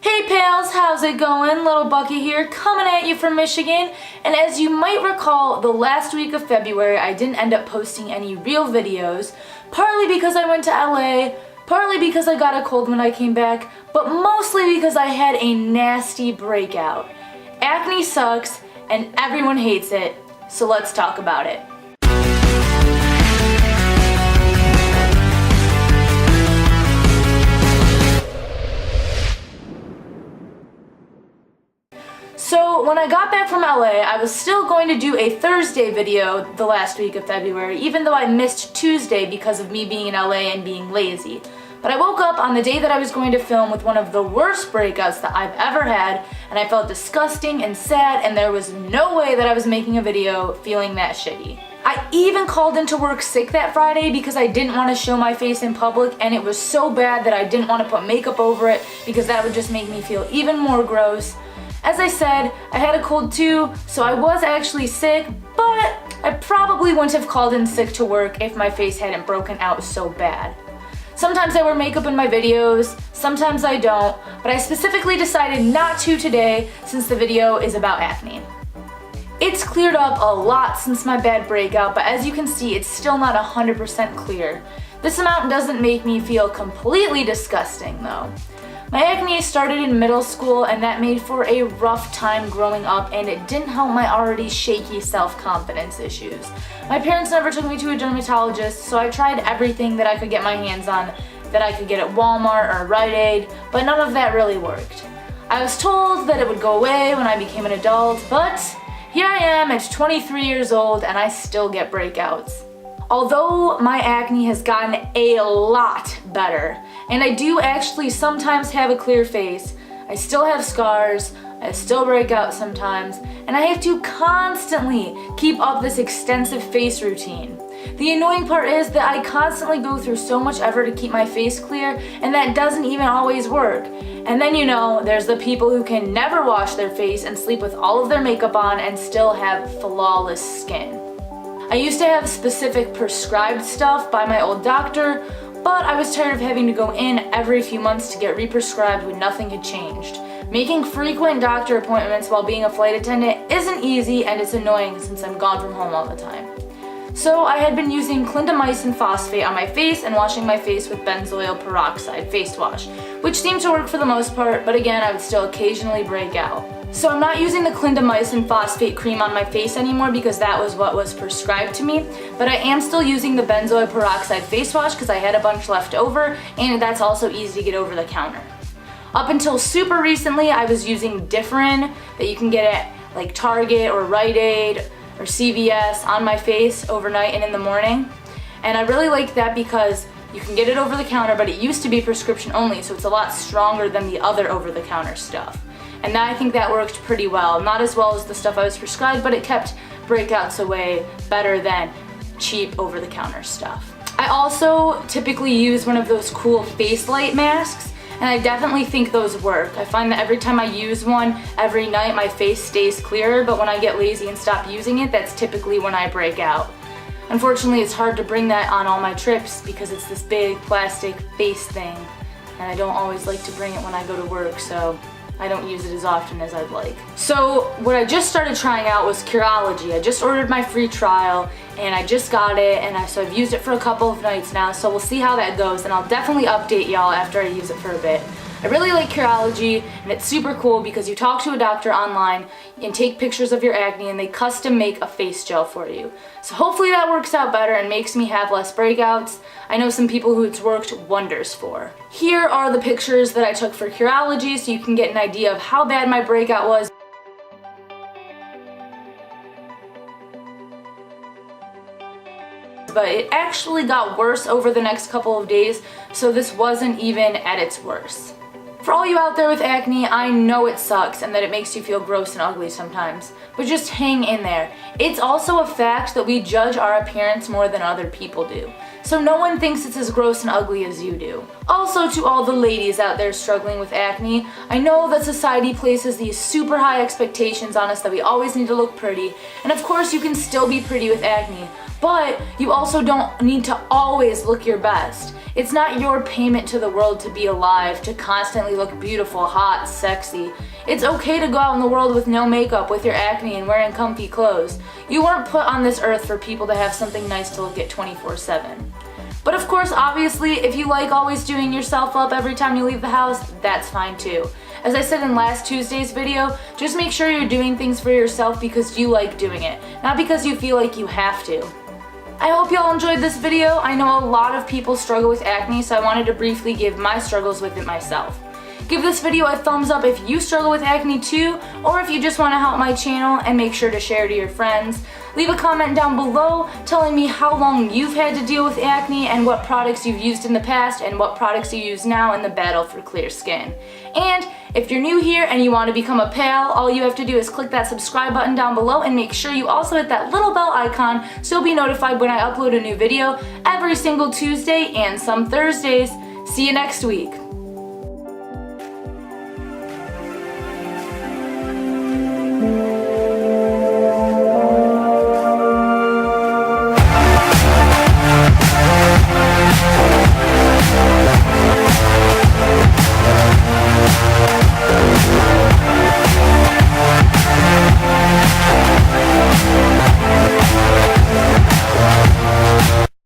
Hey pals, how's it going? Little Bucky here, coming at you from Michigan. And as you might recall, the last week of February I didn't end up posting any real videos, partly because I went to LA, partly because I got a cold when I came back, but mostly because I had a nasty breakout. Acne sucks, and everyone hates it, so let's talk about it. So when I got back from LA, I was still going to do a Thursday video the last week of February, even though I missed Tuesday because of me being in LA and being lazy. But I woke up on the day that I was going to film with one of the worst breakouts that I've ever had, and I felt disgusting and sad, and there was no way that I was making a video feeling that shitty. I even called into work sick that Friday because I didn't want to show my face in public, and it was so bad that I didn't want to put makeup over it because that would just make me feel even more gross. As I said, I had a cold too, so I was actually sick, but I probably wouldn't have called in sick to work if my face hadn't broken out so bad. Sometimes I wear makeup in my videos, sometimes I don't, but I specifically decided not to today since the video is about acne. It's cleared up a lot since my bad breakout, but as you can see, it's still not 100% clear. This amount doesn't make me feel completely disgusting though. My acne started in middle school, and that made for a rough time growing up, and it didn't help my already shaky self-confidence issues. My parents never took me to a dermatologist, so I tried everything that I could get my hands on that I could get at Walmart or Rite Aid, but none of that really worked. I was told that it would go away when I became an adult, but here I am at 23 years old and I still get breakouts. Although my acne has gotten a lot better, and I do actually sometimes have a clear face, I still have scars, I still break out sometimes, and I have to constantly keep up this extensive face routine. The annoying part is that I constantly go through so much effort to keep my face clear, and that doesn't even always work. And then there's the people who can never wash their face and sleep with all of their makeup on and still have flawless skin. I used to have specific prescribed stuff by my old doctor, but I was tired of having to go in every few months to get re-prescribed when nothing had changed. Making frequent doctor appointments while being a flight attendant isn't easy, and it's annoying since I'm gone from home all the time. So I had been using clindamycin phosphate on my face and washing my face with benzoyl peroxide face wash, which seemed to work for the most part, but again I would still occasionally break out. So I'm not using the clindamycin phosphate cream on my face anymore because that was what was prescribed to me, but I am still using the benzoyl peroxide face wash because I had a bunch left over, and that's also easy to get over the counter. Up until super recently, I was using Differin that you can get at like Target or Rite Aid or CVS on my face overnight and in the morning, and I really like that because you can get it over the counter, but it used to be prescription only, so it's a lot stronger than the other over-the-counter stuff. And I think that worked pretty well. Not as well as the stuff I was prescribed, but it kept breakouts away better than cheap over-the-counter stuff. I also typically use one of those cool face light masks, and I definitely think those work. I find that every time I use one every night, my face stays clearer, but when I get lazy and stop using it, that's typically when I break out. Unfortunately, it's hard to bring that on all my trips because it's this big plastic face thing, and I don't always like to bring it when I go to work, so I don't use it as often as I'd like. So what I just started trying out was Curology. I just ordered my free trial and I just got it, and so I've used it for a couple of nights now, so we'll see how that goes, and I'll definitely update y'all after I use it for a bit. I really like Curology, and it's super cool because you talk to a doctor online and take pictures of your acne, and they custom make a face gel for you. So hopefully that works out better and makes me have less breakouts. I know some people who it's worked wonders for. Here are the pictures that I took for Curology so you can get an idea of how bad my breakout was. But it actually got worse over the next couple of days, so this wasn't even at its worst. For all you out there with acne, I know it sucks and that it makes you feel gross and ugly sometimes, but just hang in there. It's also a fact that we judge our appearance more than other people do, so no one thinks it's as gross and ugly as you do. Also, to all the ladies out there struggling with acne, I know that society places these super high expectations on us that we always need to look pretty, and of course you can still be pretty with acne, but you also don't need to always look your best. It's not your payment to the world to be alive, to constantly look beautiful, hot, sexy. It's okay to go out in the world with no makeup, with your acne, and wearing comfy clothes. You weren't put on this earth for people to have something nice to look at 24/7. But of course, obviously, if you like always doing yourself up every time you leave the house, that's fine too. As I said in last Tuesday's video, just make sure you're doing things for yourself because you like doing it, not because you feel like you have to. I hope y'all enjoyed this video. I know a lot of people struggle with acne, so I wanted to briefly give my struggles with it myself. Give this video a thumbs up if you struggle with acne too, or if you just want to help my channel, and make sure to share to your friends. Leave a comment down below telling me how long you've had to deal with acne and what products you've used in the past and what products you use now in the battle for clear skin. And if you're new here and you want to become a pal, all you have to do is click that subscribe button down below and make sure you also hit that little bell icon so you'll be notified when I upload a new video every single Tuesday and some Thursdays. See you next week.